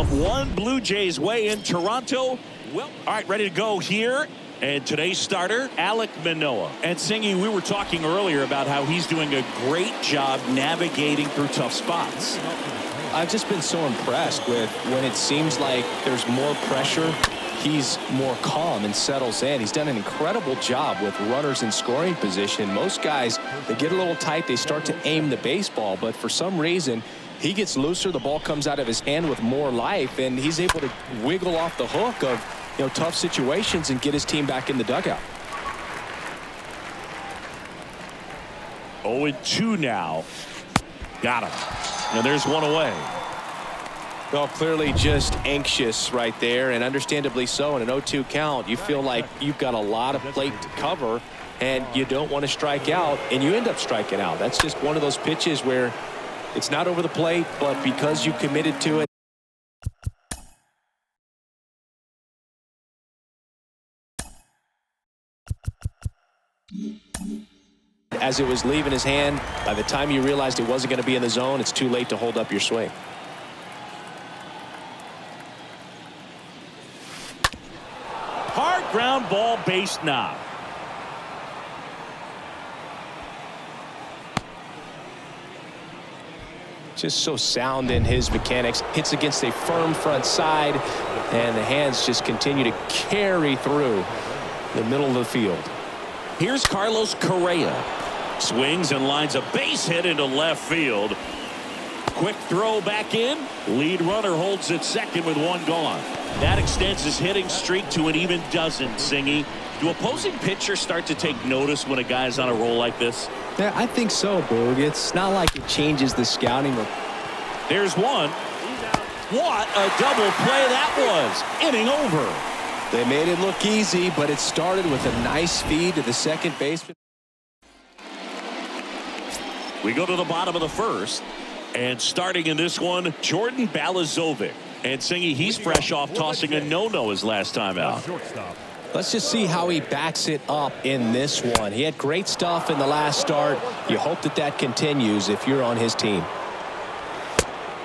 himself one Blue Jays way in Toronto. Well, all right, ready to go here. And today's starter, Alek Manoah. And Singy, we were talking earlier about how he's doing a great job navigating through tough spots. I've just been so impressed with when it seems like there's more pressure, he's more calm and settles in. He's done an incredible job with runners in scoring position. Most guys, they get a little tight, they start to aim the baseball, but for some reason, he gets looser, the ball comes out of his hand with more life, and he's able to wiggle off the hook of tough situations and get his team back in the dugout. 0-2 now. Got him. And there's one away. Well, clearly just anxious right there, and understandably so. In an 0-2 count, you feel like you've got a lot of plate to cover, and you don't want to strike out, and you end up striking out. That's just one of those pitches where it's not over the plate, but because you committed to it. As it was leaving his hand, by the time you realized it wasn't going to be in the zone, it's too late to hold up your swing. Hard ground ball, base knock. Just so sound in his mechanics. Hits against a firm front side, and the hands just continue to carry through the middle of the field. Here's Carlos Correa. Swings and lines a base hit into left field. Quick throw back in. Lead runner holds at second with one gone. That extends his hitting streak to an even dozen. Singy, do opposing pitchers start to take notice when a guy's on a roll like this? Yeah, I think so, Boog. It's not like it changes the scouting. There's one. What a double play that was. Inning over. They made it look easy, but it started with a nice feed to the second baseman. We go to the bottom of the first, and starting in this one, Jordan Balazovic. And Singy, he's fresh off tossing a no-no his last time out. Let's just see how he backs it up in this one. He had great stuff in the last start. You hope that that continues if you're on his team.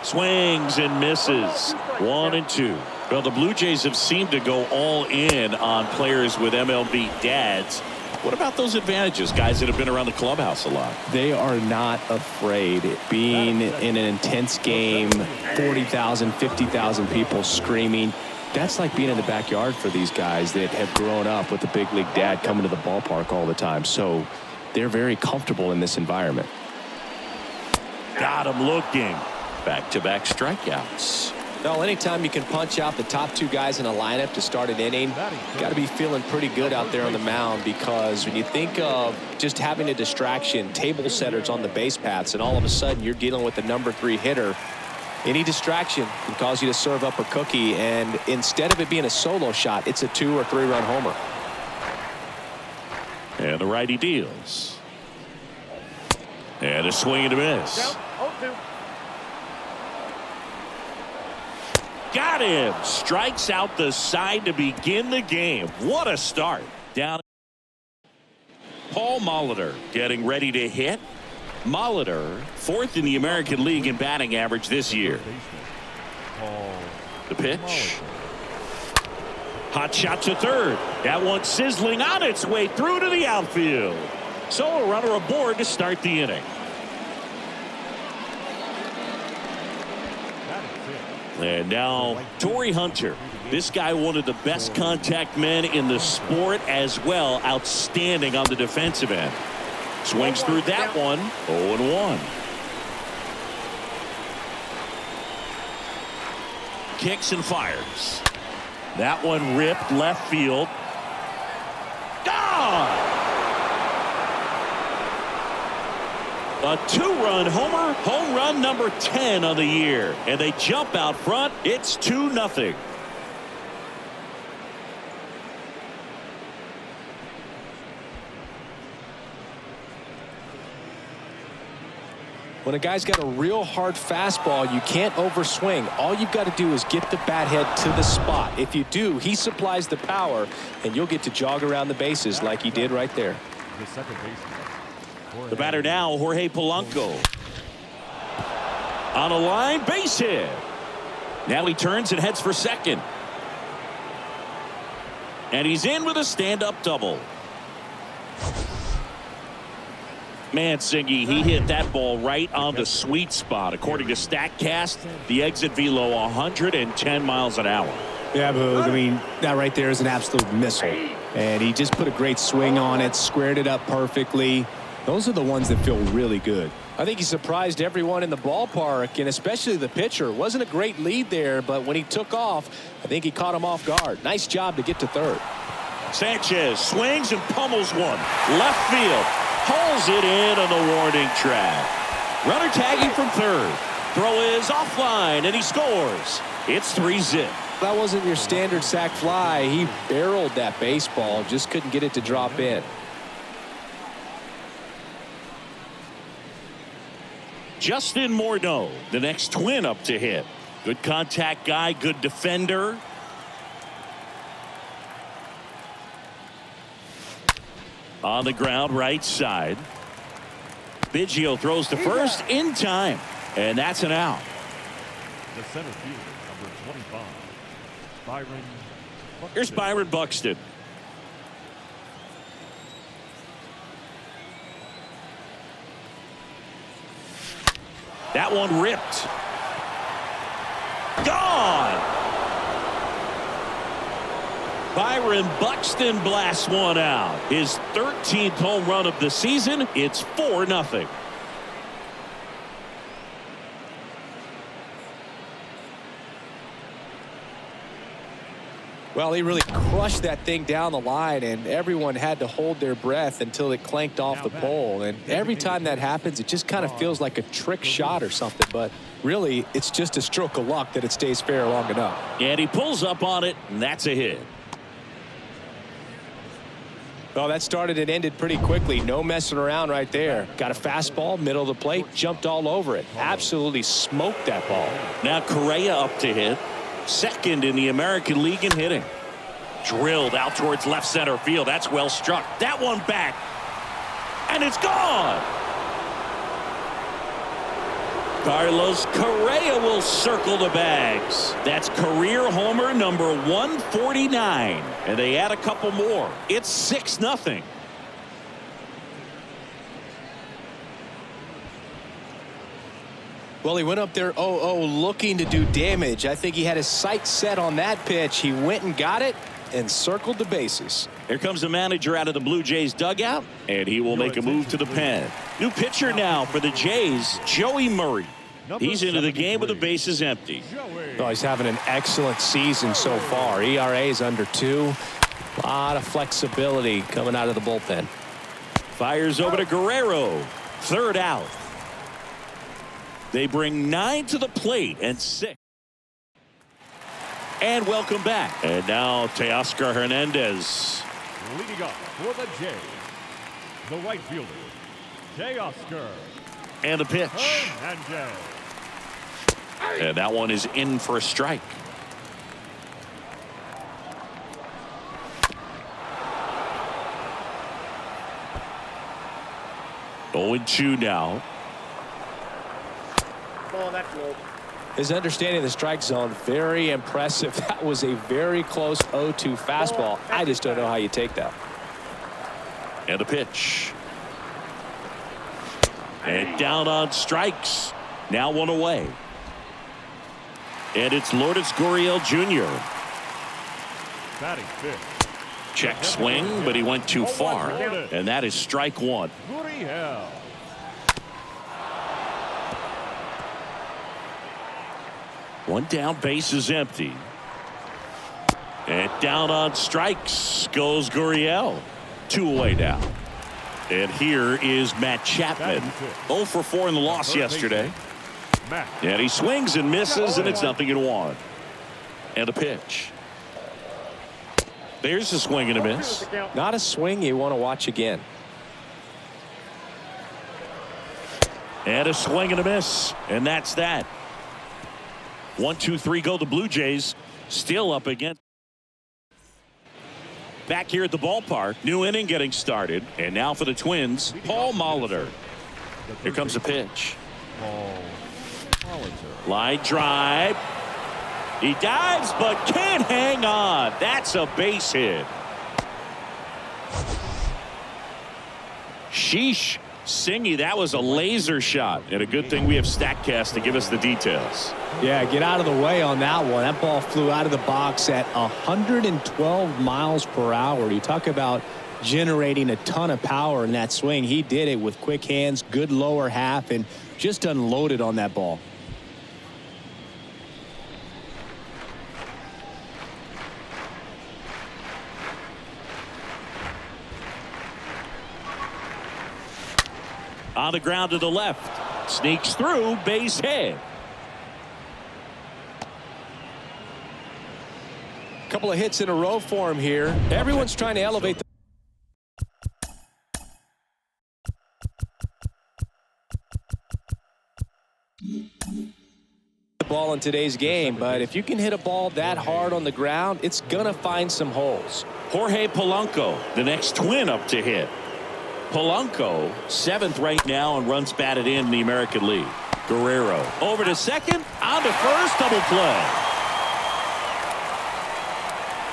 Swings and misses. 1-2. Well, the Blue Jays have seemed to go all in on players with MLB dads. What about those advantages, guys that have been around the clubhouse a lot? They are not afraid. Being in an intense game, 40,000, 50,000 people screaming. That's like being in the backyard for these guys that have grown up with the big league dad coming to the ballpark all the time. So they're very comfortable in this environment. Got him looking. Back-to-back strikeouts. Well, anytime you can punch out the top two guys in a lineup to start an inning, you got to be feeling pretty good out there on the mound, because when you think of just having a distraction, table setters on the base paths, and all of a sudden you're dealing with the number 3 hitter, any distraction can cause you to serve up a cookie, and instead of it being a solo shot, it's a 2 or 3 run homer. And the righty deals. And a swing and a miss. Got him. Strikes out the side to begin the game. What a start. Down. Paul Molitor getting ready to hit. Molitor, 4th in the American League in batting average this year. The pitch. Hot shot to third. That one sizzling on its way through to the outfield. So a runner aboard to start the inning. And now Torrey Hunter. This guy, one of the best contact men in the sport as well. Outstanding on the defensive end. Swings through that one. 0-1. Kicks and fires. That one ripped left field. Gone! A 2-run homer, home run number 10 on the year. And they jump out front. It's 2-0. When a guy's got a real hard fastball, you can't overswing. All you've got to do is get the bat head to the spot. If you do, he supplies the power, and you'll get to jog around the bases like he did right there. The batter now, Jorge Polanco. On a line, base hit. Now he turns and heads for second. And he's in with a stand-up double. Man, Siggy, he hit that ball right on the sweet spot. According to StatCast, the exit velo 110 miles an hour. Yeah, Boog, I mean, that right there is an absolute missile. And he just put a great swing on it, squared it up perfectly. Those are the ones that feel really good. I think he surprised everyone in the ballpark, and especially the pitcher. Wasn't a great lead there, but when he took off, I think he caught him off guard. Nice job to get to third. Sanchez swings and pummels one. Left field. Pulls it in on the warning track. Runner tagging from third. Throw is offline, and he scores. It's 3-zip. That wasn't your standard sac fly. He barreled that baseball, just couldn't get it to drop in. Justin Morneau, the next Twin up to hit. Good contact guy, good defender. On the ground, right side. Biggio throws to first in time, and that's an out. The center fielder, number 25, Byron Buxton. Here's Byron Buxton. That one ripped. Gone. Byron Buxton blasts one out. His 13th home run of the season. It's 4-0. Well, he really crushed that thing down the line, and everyone had to hold their breath until it clanked off the pole. And every time that happens, it just kind of feels like a trick shot or something. But really, it's just a stroke of luck that it stays fair long enough. And he pulls up on it, and that's a hit. Well, that started and ended pretty quickly. No messing around right there. Got a fastball, middle of the plate, jumped all over it. Absolutely smoked that ball. Now Correa up to hit. Second in the American League in hitting. Drilled out towards left center field. That's well struck. That one back. And it's gone. Carlos Correa will circle the bags. That's career homer number 149. And they add a couple more. It's 6-0. Well, he went up there 0-0 looking to do damage. I think he had his sights set on that pitch. He went and got it and circled the bases. Here comes the manager out of the Blue Jays dugout, and he will make a move to the pen. New pitcher now for the Jays, Joey Murray. He's into the game with the bases empty. Oh, he's having an excellent season so far. ERA is under 2. A lot of flexibility coming out of the bullpen. Fires over to Guerrero. Third out. They bring 9 to the plate and 6. And welcome back. And now Teoscar Hernandez. Leading up for the Jays, the right fielder, Teoscar And the pitch. Hernandez. And that one is in for a strike. Oh, 0-2 now. His understanding of the strike zone, very impressive. That was a very close 0-2 fastball. I just don't know how you take that. And a pitch. And down on strikes. Now one away. And it's Lourdes Gurriel Jr. Batting fifth. Check swing, but he went too far. And that is strike one. Gurriel. One down, base is empty. And down on strikes goes Gurriel. 2 away now. And here is Matt Chapman. 0 for 4 in the loss yesterday. And he swings and misses, and it's 0-1. And a pitch. There's a swing and a miss. Not a swing you want to watch again. And a swing and a miss. And that's that. 1, 2, 3 go the Blue Jays. Still up again. Back here at the ballpark. New inning getting started. And now for the Twins, Paul Molitor. Here comes a pitch. Line drive. He dives but can't hang on. That's a base hit. Sheesh. Singy, that was a laser shot, and a good thing we have StatCast to give us the details. Yeah, get out of the way on that one. That ball flew out of the box at 112 miles per hour. You talk about generating a ton of power in that swing. He did it with quick hands, good lower half, and just unloaded on that ball. On the ground to the left. Sneaks through, base hit. Couple of hits in a row for him here. Everyone's trying to elevate the ball in today's game, but if you can hit a ball that hard on the ground, it's gonna find some holes. Jorge Polanco, the next Twin up to hit. Polanco, 7th right now in runs batted in the American League. Guerrero over to second, on to first, double play.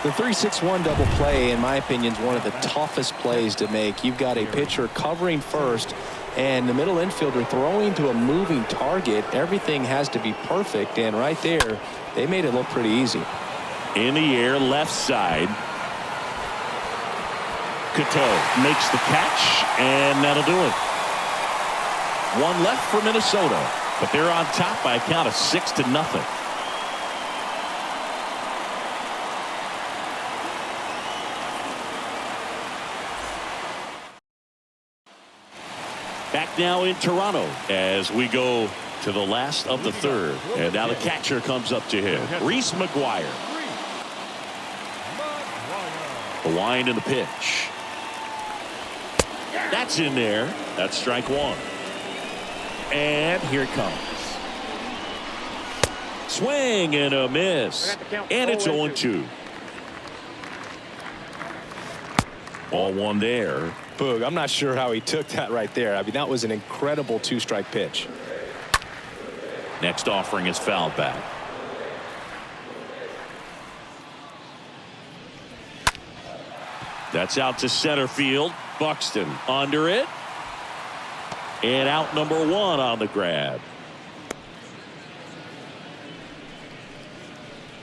The 3-6-1 double play, in my opinion, is one of the toughest plays to make. You've got a pitcher covering first and the middle infielder throwing to a moving target. Everything has to be perfect, and right there, they made it look pretty easy. In the air, left side. Cato makes the catch, and that'll do it. One left for Minnesota, but they're on top by a count of 6-0. Back now in Toronto as we go to the last of the third, and now the catcher comes up to him. Reese McGuire. The wind and the pitch. That's in there. That's strike one. And here it comes. Swing and a miss. And it's 0-2. Ball one there. Boog, I'm not sure how he took that right there. I mean, that was an incredible two-strike pitch. Next offering is fouled back. That's out to center field. Buxton under it. And out number one on the grab.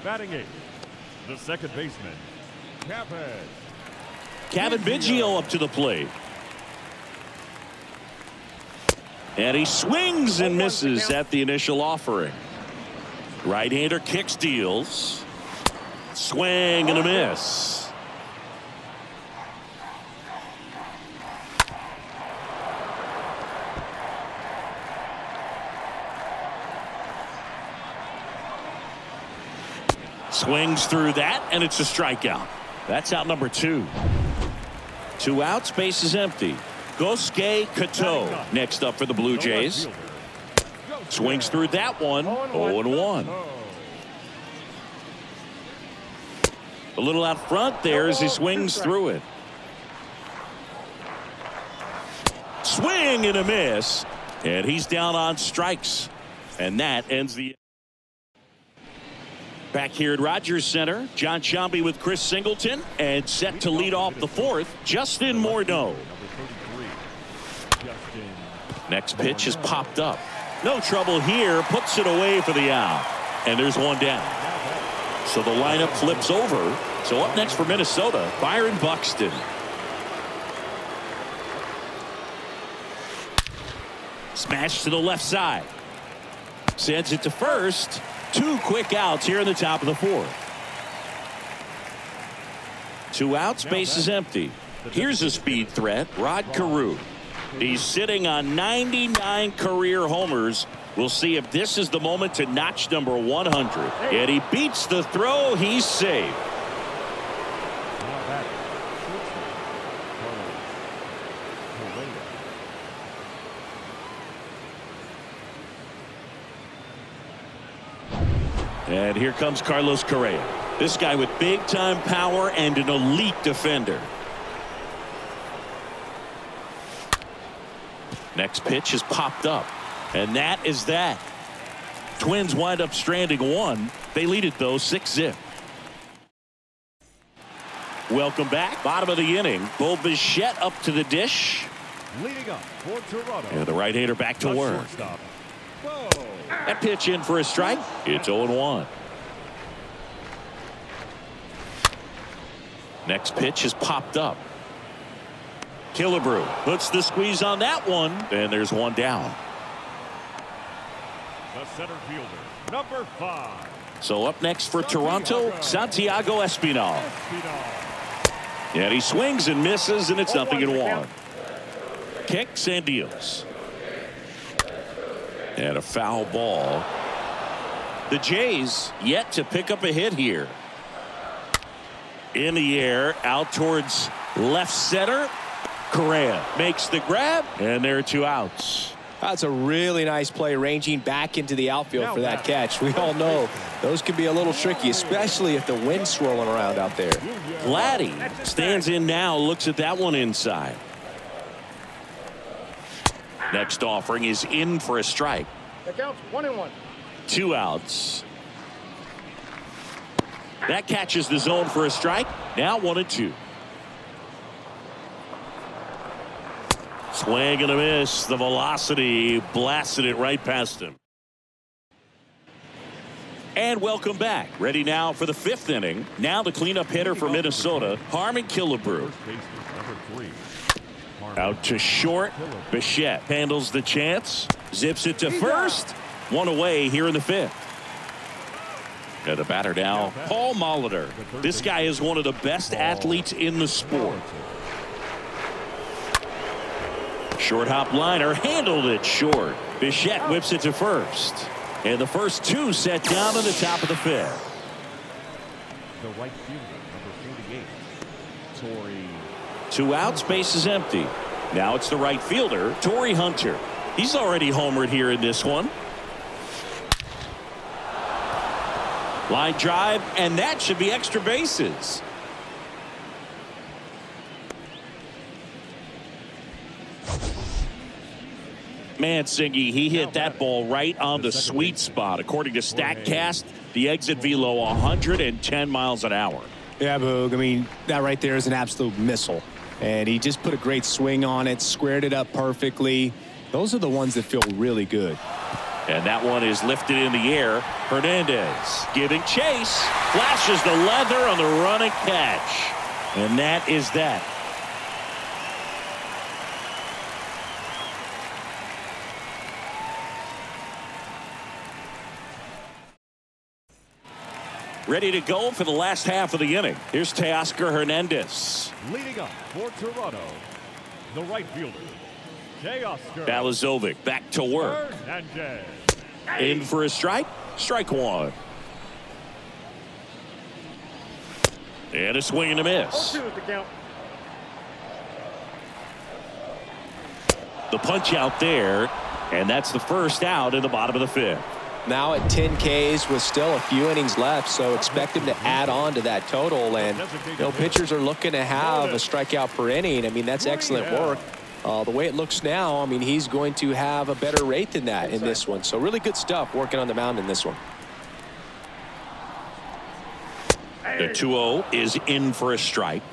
Batting eighth, the second baseman, Kevin Biggio up to the plate. And he swings and misses at the initial offering. Right-hander kicks, deals. Swing and a miss. Swings through that, and it's a strikeout. That's out number two. 2 outs, base is empty. Gosuke Kato next up for the Blue Jays. Swings through that one. 0-1. A little out front there as he swings through it. Swing and a miss. And he's down on strikes. And that ends the... Back here at Rogers Center, John Sciambi with Chris Singleton, and set to lead off the fourth, Justin Morneau. Next pitch is popped up. No trouble here, puts it away for the out. And there's one down. So the lineup flips over. So up next for Minnesota, Byron Buxton. Smash to the left side. Sends it to first. 2 quick outs here in the top of the fourth. 2 outs, base is empty. Here's a speed threat, Rod Carew. He's sitting on 99 career homers. We'll see if this is the moment to notch number 100. And he beats the throw. He's safe. And here comes Carlos Correa. This guy with big-time power and an elite defender. Next pitch is popped up. And that is that. Twins wind up stranding one. They lead it, though, 6-0. Welcome back. Bottom of the inning. Bo Bichette up to the dish. Leading up for Toronto. And the right-hander back to work. That pitch in for a strike. It's 0-1. Next pitch is popped up. Killebrew puts the squeeze on that one. And there's one down. The center fielder, number 5. So up next for Toronto, Santiago Espinal. And he swings and misses, and it's 0-1. Kicks and deals. And a foul ball. The Jays yet to pick up a hit here. In the air, out towards left center. Correa makes the grab, and there are 2 outs. That's a really nice play, ranging back into the outfield for that catch. We all know those can be a little tricky, especially if the wind's swirling around out there. Vladdy stands in now, looks at that one inside. Next offering is in for a strike. That counts 1-1. 2 outs. That catches the zone for a strike. Now 1-2. Swing and a miss. The velocity blasted it right past him. And welcome back. Ready now for the 5th inning. Now the cleanup hitter for Minnesota, Harmon Killebrew. Out to short. Bichette handles the chance. Zips it to first. 1 away here in the 5th. And the batter now, Paul Molitor. This guy is one of the best athletes in the sport. Short hop liner, handled it short. Bichette whips it to first. And the first 2 set down in the top of the 5th. The right fielder, number 48, Torrey. 2 outs, base is empty. Now it's the right fielder, Torrey Hunter. He's already homered here in this one. Line drive, and that should be extra bases. Mancini, he hit that ball right on the sweet spot. According to StatCast, the exit velo 110 miles an hour. Yeah, Boog, I mean, that right there is an absolute missile. And he just put a great swing on it, squared it up perfectly. Those are the ones that feel really good. And that one is lifted in the air. Hernandez giving chase. Flashes the leather on the running catch. And that is that. Ready to go for the last half of the inning. Here's Teoscar Hernandez. Leading up for Toronto, the right fielder, Teoscar Balazovic back to work. Hernandez. In for a strike. Strike 1. And a swing and a miss. 0-2 is the count. The punch out there, and that's the first out in the bottom of the 5th. Now at 10 Ks with still a few innings left, so expect him to add on to that total. And pitchers are looking to have a strikeout per inning. I mean, that's excellent work. The way it looks now, I mean, he's going to have a better rate than that in this one. So really good stuff working on the mound in this one. The 2-0 is in for a strike.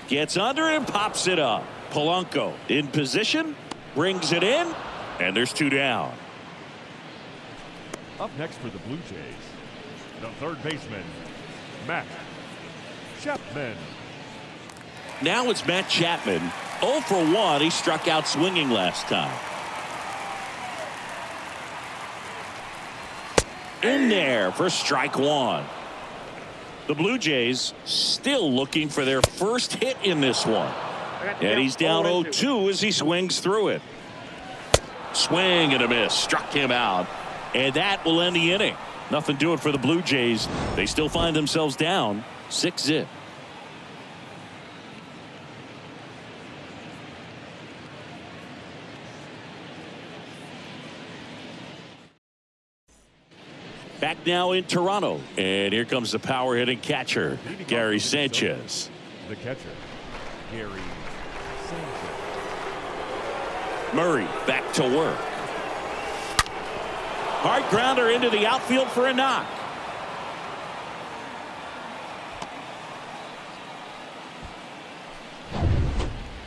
Gets under it and pops it up. Polanco in position. Brings it in, and there's 2 down. Up next for the Blue Jays, the third baseman, Matt Chapman. Now it's Matt Chapman. 0 for 1. He struck out swinging last time. In there for strike 1. The Blue Jays still looking for their first hit in this one. And he's down 0-2 as he swings through it. Swing and a miss. Struck him out. And that will end the inning. Nothing doing for the Blue Jays. They still find themselves down 6-0. Back now in Toronto. And here comes the power hitting catcher, Gary Sanchez. The catcher, Gary Sanchez. Murray back to work. Hard grounder into the outfield for a knock.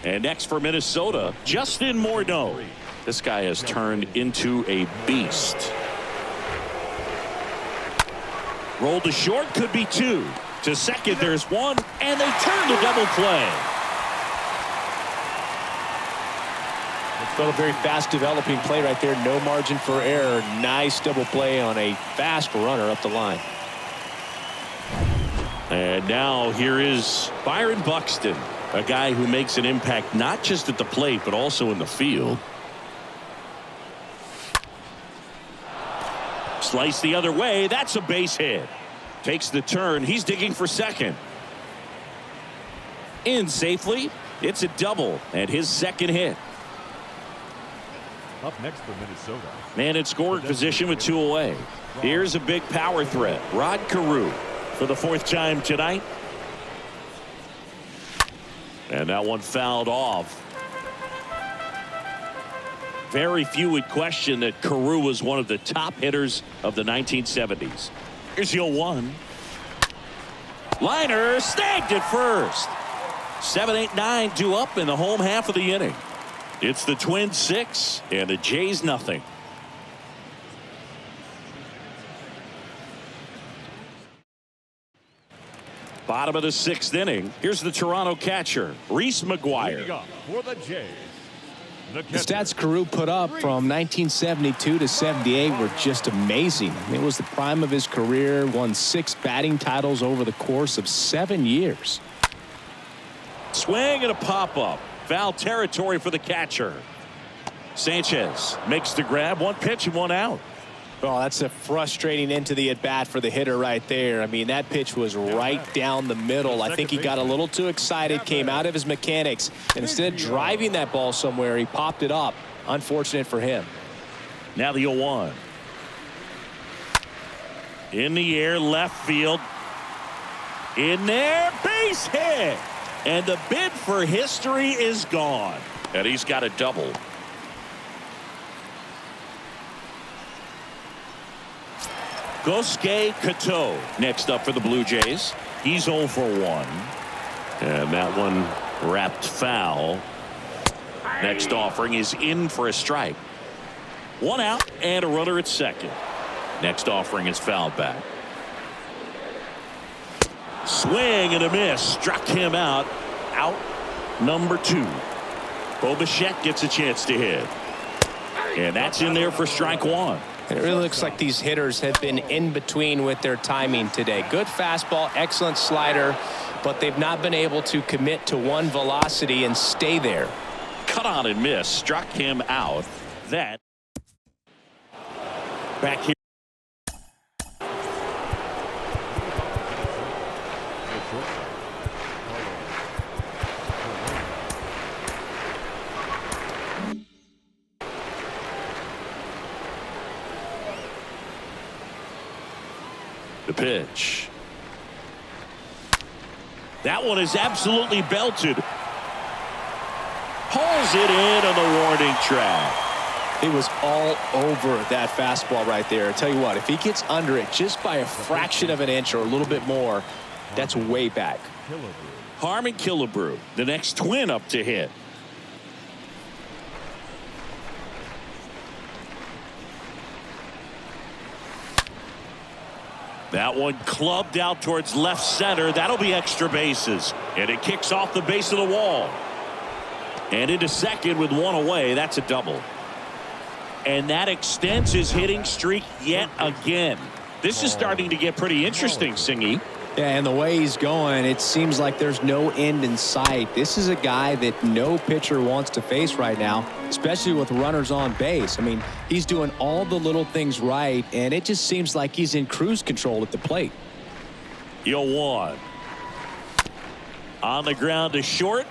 And next for Minnesota, Justin Morneau. This guy has turned into a beast. Rolled to short, could be two. To second, there's one, and they turn to double play. It's got a very fast developing play right there. No margin for error. Nice double play on a fast runner up the line. And now here is Byron Buxton, a guy who makes an impact not just at the plate but also in the field. Slice the other way. That's a base hit. Takes the turn. He's digging for second. In safely. It's a double and his second hit. Up next for Minnesota. Man in scoring position with two away. Here's a big power threat. Rod Carew for the fourth time tonight. And that one fouled off. Very few would question that Carew was one of the top hitters of the 1970s. Here's 0-1. Liner snagged at first. 7, 8, 9 due up in the home half of the inning. It's the Twins 6 and the Jays nothing. Bottom of the sixth inning. Here's the Toronto catcher, Reese McGuire. Leading up for the Jays. The stats Carew put up from 1972 to 78 were just amazing. It was the prime of his career. Won 6 batting titles over the course of 7 years. Swing and a pop-up. Foul territory for the catcher. Sanchez makes the grab. One pitch and one out. Well, that's a frustrating end to the at-bat for the hitter right there. I mean, that pitch was right down the middle. I think he got a little too excited, came out of his mechanics, and instead of driving that ball somewhere, he popped it up. Unfortunate for him. Now the 0-1. In the air, left field. In there, base hit. And the bid for history is gone. And he's got a double. Gosuke Kato next up for the Blue Jays. He's 0 for 1. And that one wrapped foul. Next offering is in for a strike. 1 out and a runner at second. Next offering is fouled back. Swing and a miss. Struck him out. Out number 2. Bo Bichette gets a chance to hit. And that's in there for strike 1. It really looks like these hitters have been in between with their timing today. Good fastball, excellent slider, but they've not been able to commit to one velocity and stay there. Cut on and miss. Struck him out. That back here. The pitch. That one is absolutely belted. Pulls it in on the warning track. It was all over that fastball right there. I tell you what, if he gets under it just by a fraction of an inch or a little bit more, that's way back. Harmon Killebrew, the next Twin up to hit. That one clubbed out towards left center. That'll be extra bases. And it kicks off the base of the wall. And into second with 1 away. That's a double. And that extends his hitting streak yet again. This is starting to get pretty interesting, Singy. Yeah, and the way he's going, it seems like there's no end in sight. This is a guy that no pitcher wants to face right now, especially with runners on base. I mean, he's doing all the little things right, and it just seems like he's in cruise control at the plate. 0-1. On the ground to short.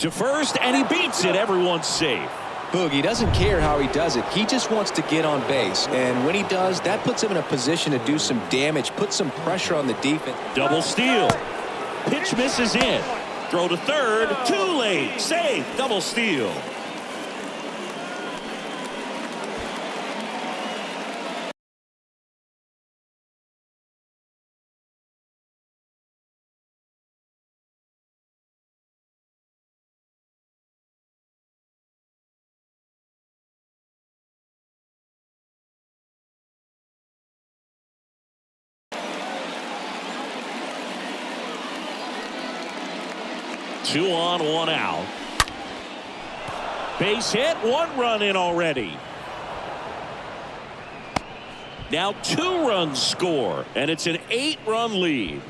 To first, and he beats it. Everyone's safe. Boogie doesn't care how he does it. He just wants to get on base. And when he does, that puts him in a position to do some damage, put some pressure on the defense. Double steal. Pitch misses in. Throw to third. Too late. Safe. Double steal. 2 on, 1 out. Base hit, 1 run in already. Now 2 runs score, and it's an 8-run lead.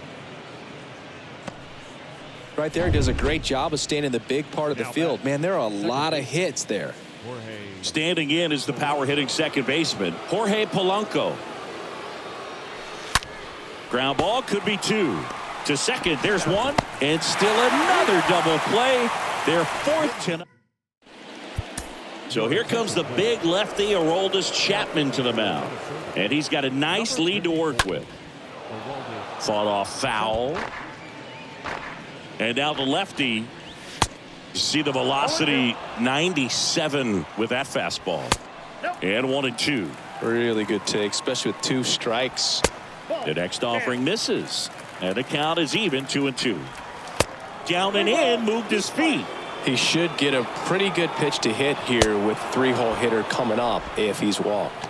Right there, does a great job of staying in the big part of the field. Man, there are a lot of hits there. Standing in is the power hitting second baseman, Jorge Polanco. Ground ball, could be 2. To second, there's 1, and still another double play. Their 4th tonight. So here comes the big lefty, Aroldis Chapman, to the mound. And he's got a nice lead to work with. Fought off foul. And now the lefty. You see the velocity, 97 with that fastball. And 1-2. Really good take, especially with 2 strikes. The next offering misses. And the count is even, 2-2. Down and in, moved his feet. He should get a pretty good pitch to hit here with 3-hole hitter coming up if he's walked.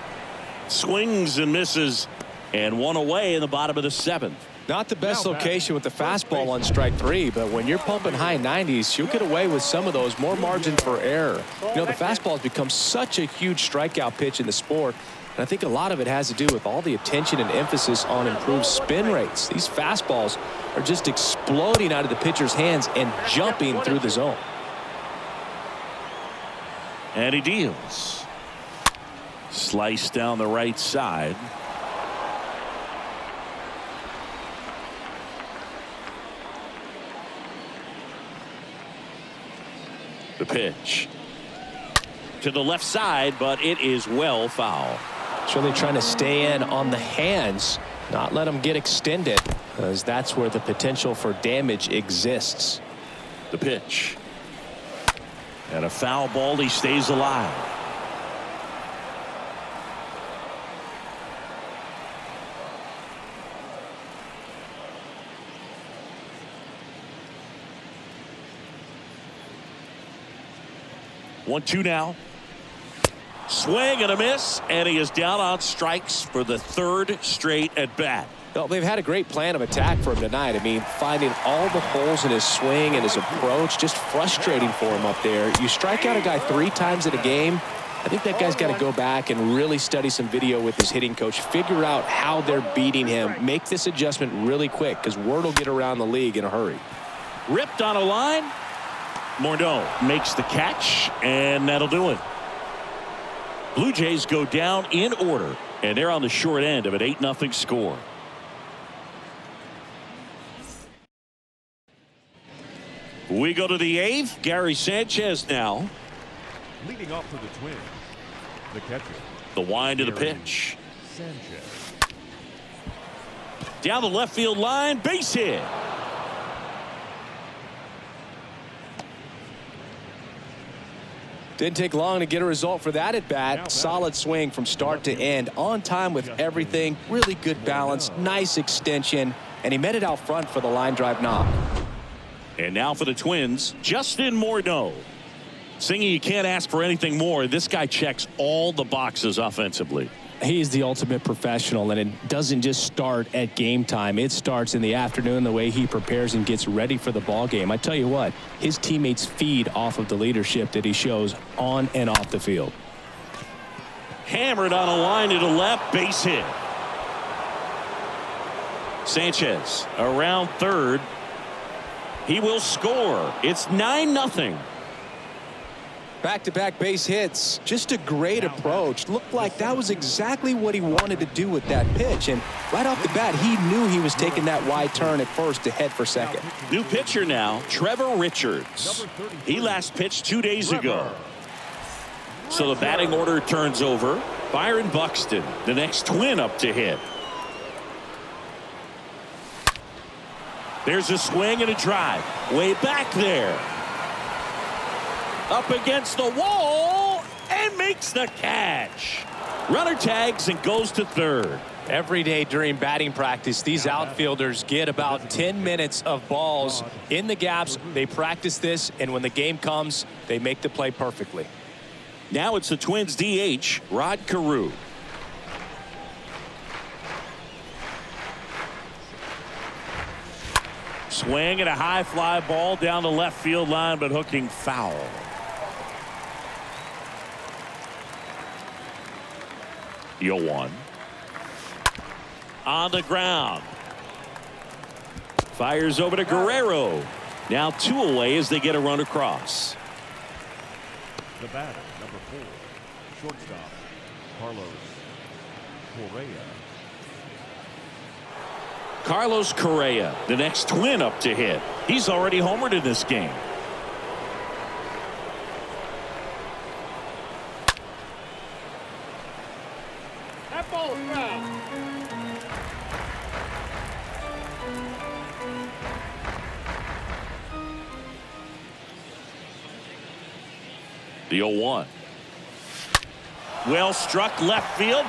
Swings and misses, and 1 away in the bottom of the 7th. Not the best location with the fastball on strike 3, but when you're pumping high 90s, you'll get away with some of those, more margin for error. You know, the fastball has become such a huge strikeout pitch in the sport, and I think a lot of it has to do with all the attention and emphasis on improved spin rates. These fastballs are just exploding out of the pitcher's hands and jumping through the zone. And he deals. Slice down the right side. The pitch to the left side, but it is well foul. So they're trying to stay in on the hands, not let them get extended, as that's where the potential for damage exists. The pitch. And a foul ball, he stays alive. One, 2 now. Swing and a miss, and he is down on strikes for the 3rd straight at bat. Well, they've had a great plan of attack for him tonight. I mean, finding all the holes in his swing and his approach, just frustrating for him up there. You strike out a guy 3 times in a game, I think that guy's got to go back and really study some video with his hitting coach, figure out how they're beating him, make this adjustment really quick, because word will get around the league in a hurry. Ripped on a line. Morneau makes the catch, and that'll do it. Blue Jays go down in order, and they're on the short end of an 8-0 score. We go to the 8th. Gary Sanchez now. Leading off for the Twins, the catcher. The wind of the pitch. Sanchez. Down the left field line, base hit. Didn't take long to get a result for that at bat. Solid swing from start to end, on time with everything. Really good balance, nice extension, and he met it out front for the line drive knock. And now for the Twins, Justin Morneau. Singing, you can't ask for anything more. This guy checks all the boxes offensively. He's the ultimate professional, and it doesn't just start at game time. It starts in the afternoon, the way he prepares and gets ready for the ball game. I tell you what, his teammates feed off of the leadership that he shows on and off the field. Hammered on a line to the left, base hit. Sanchez around third. He will score. It's 9-0. Back-to-back base hits. Just a great approach. Looked like that was exactly what he wanted to do with that pitch. And right off the bat, he knew he was taking that wide turn at first to head for second. New pitcher now, Trevor Richards. He last pitched 2 days ago. So the batting order turns over. Byron Buxton, the next Twin up to hit. There's a swing and a drive. Way back there. Up against the wall and makes the catch. Runner tags and goes to third. Every day during batting practice, these outfielders get about 10 minutes of balls in the gaps. They practice this, and when the game comes, they make the play perfectly. Now it's the Twins DH, Rod Carew. Swing and a high fly ball down the left field line, but hooking foul. The 0-1. On the ground. Fires over to Guerrero. Now 2 away as they get a run across. The batter, number 4, shortstop, Carlos Correa. Carlos Correa, the next Twin up to hit. He's already homered in this game. That ball is foul. The 0-1. Well struck left field.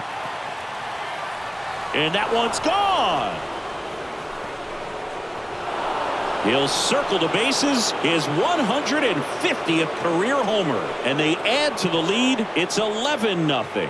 And that one's gone. He'll circle the bases, his 150th career homer, and they add to the lead. It's 11-0.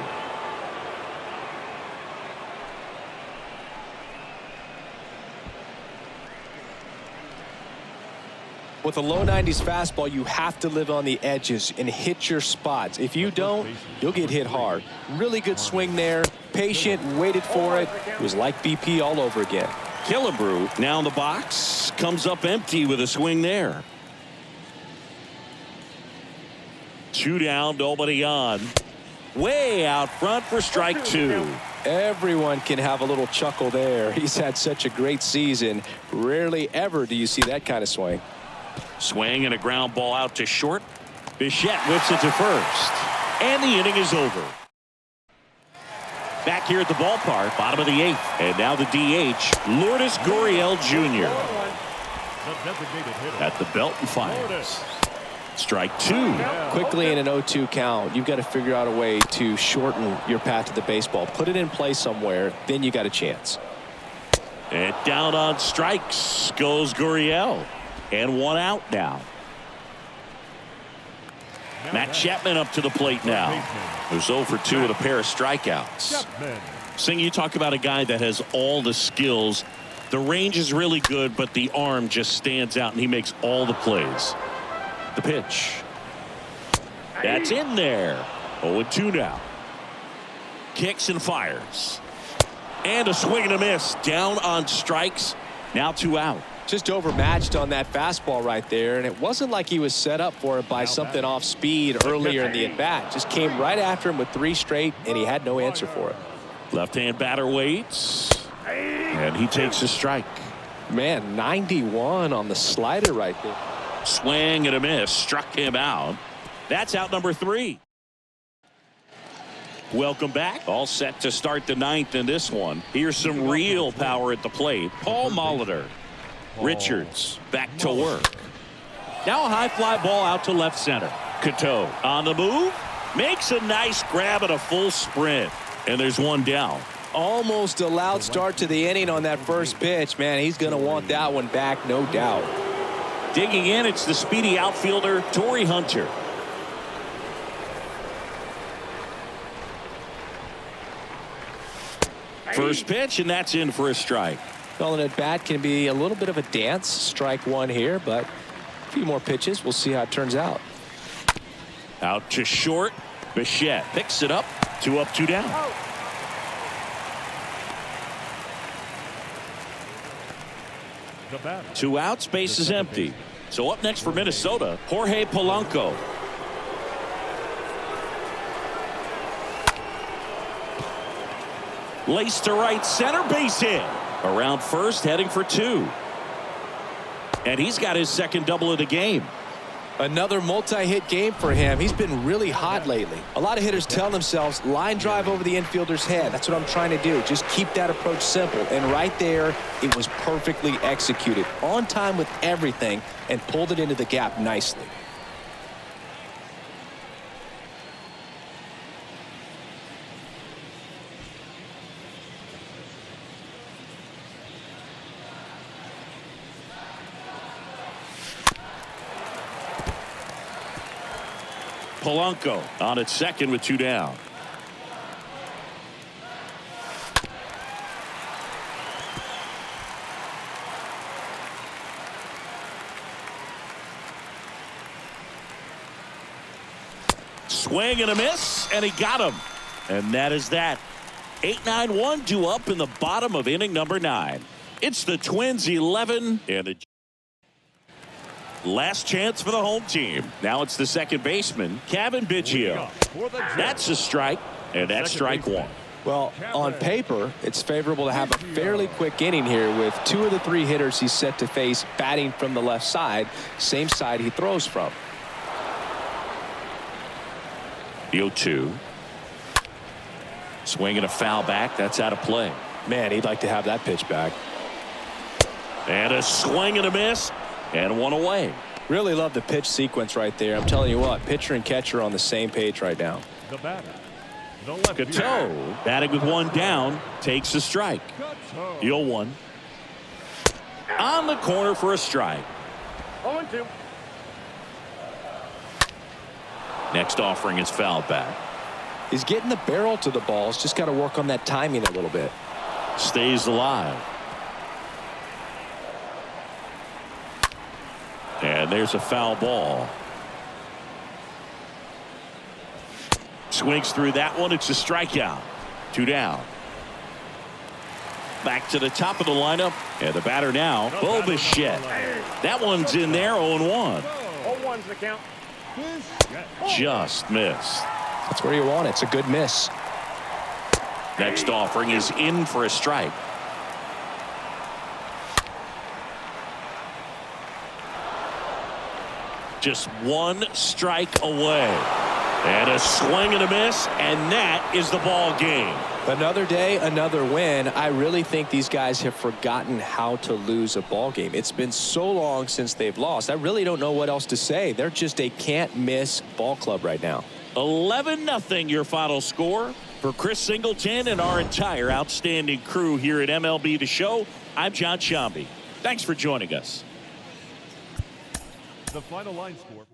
With a low 90s fastball, you have to live on the edges and hit your spots. If you don't, you'll get hit hard. Really good swing there. Patient, waited for it. It was like BP all over again. Killebrew now in the box, comes up empty with a swing there. 2 down, nobody on. Way out front for strike 2. Everyone can have a little chuckle there. He's had such a great season. Rarely ever do you see that kind of swing. Swing and a ground ball out to short. Bichette whips it to first. And the inning is over. Back here at the ballpark, bottom of the 8th. And now the DH, Lourdes Gurriel Jr. At the belt and fires. Strike 2. Quickly in an 0-2 count, you've got to figure out a way to shorten your path to the baseball. Put it in play somewhere, then you got a chance. And down on strikes goes Gurriel. And 1 out now. Matt Chapman up to the plate now. Who's 0 for 2 with a pair of strikeouts. Sing, you talk about a guy that has all the skills. The range is really good, but the arm just stands out, and he makes all the plays. The pitch. That's in there. 0-2 now. Kicks and fires. And a swing and a miss. Down on strikes. Now 2 out. Just overmatched on that fastball right there, and it wasn't like he was set up for it by something off speed earlier in the at-bat. Just came right after him with 3 straight, and he had no answer for it. Left-hand batter waits, and he takes a strike. Man, 91 on the slider right there. Swing and a miss, struck him out. That's out number 3. Welcome back. All set to start the 9th in this one. Here's some real power at the plate. Paul Molitor. Richards back to work. Now a high fly ball out to left center. Cateau on the move. Makes a nice grab at a full sprint. And there's 1 down. Almost a loud start to the inning on that first pitch. Man, he's going to want that one back, no doubt. Digging in, it's the speedy outfielder, Torrey Hunter. First pitch, and that's in for a strike. Well, an at-bat can be a little bit of a dance. Strike 1 here, but a few more pitches. We'll see how it turns out. Out to short. Bichette picks it up. 2 up, 2 down. The batter. 2 outs, base is empty. So up next for Minnesota, Jorge Polanco. Lace to right center, base hit. Around first, heading for 2. And he's got his second double of the game. Another multi-hit game for him. He's been really hot lately. A lot of hitters tell themselves, line drive over the infielder's head. That's what I'm trying to do. Just keep that approach simple. And right there, it was perfectly executed. On time with everything, and pulled it into the gap nicely. Polanco on at second with 2 down. swing and a miss, and he got him. And that is that. 8-9-1 due up in the bottom of inning number 9. It's the Twins 11 and a last chance for the home team. Now it's the second baseman, Kevin Biggio. That's a strike, and that's strike 1. Well, on paper, it's favorable to have a fairly quick inning here with 2 of the 3 hitters he's set to face batting from the left side, same side he throws from. The 0-2. Swing and a foul back. That's out of play. Man, he'd like to have that pitch back. And a swing and a miss, and 1 away. Really love the pitch sequence right there. I'm telling you what, pitcher and catcher are on the same page right now. The batter, the left fielder. Cato, batting with 1 down, takes a strike. The 0-1. On the corner for a strike. 0-2. Next offering is fouled back. He's getting the barrel to the balls. Just got to work on that timing a little bit. Stays alive. And there's a foul ball. Swings through that one. It's a strikeout. 2 down. Back to the top of the lineup. And the batter now, Bo Bichette. That one's in there, 0-1. 0-1's the count. Just missed. That's where you want it. It's a good miss. Next offering is in for a strike. Just 1 strike away. And a swing and a miss, and that is the ball game. Another day, another win. I really think these guys have forgotten how to lose a ball game. It's been so long since they've lost. I really don't know what else to say. They're just a can't-miss ball club right now. 11-0 your final score. For Chris Singleton and our entire outstanding crew here at MLB The Show, I'm John Shambi. Thanks for joining us. The final line score.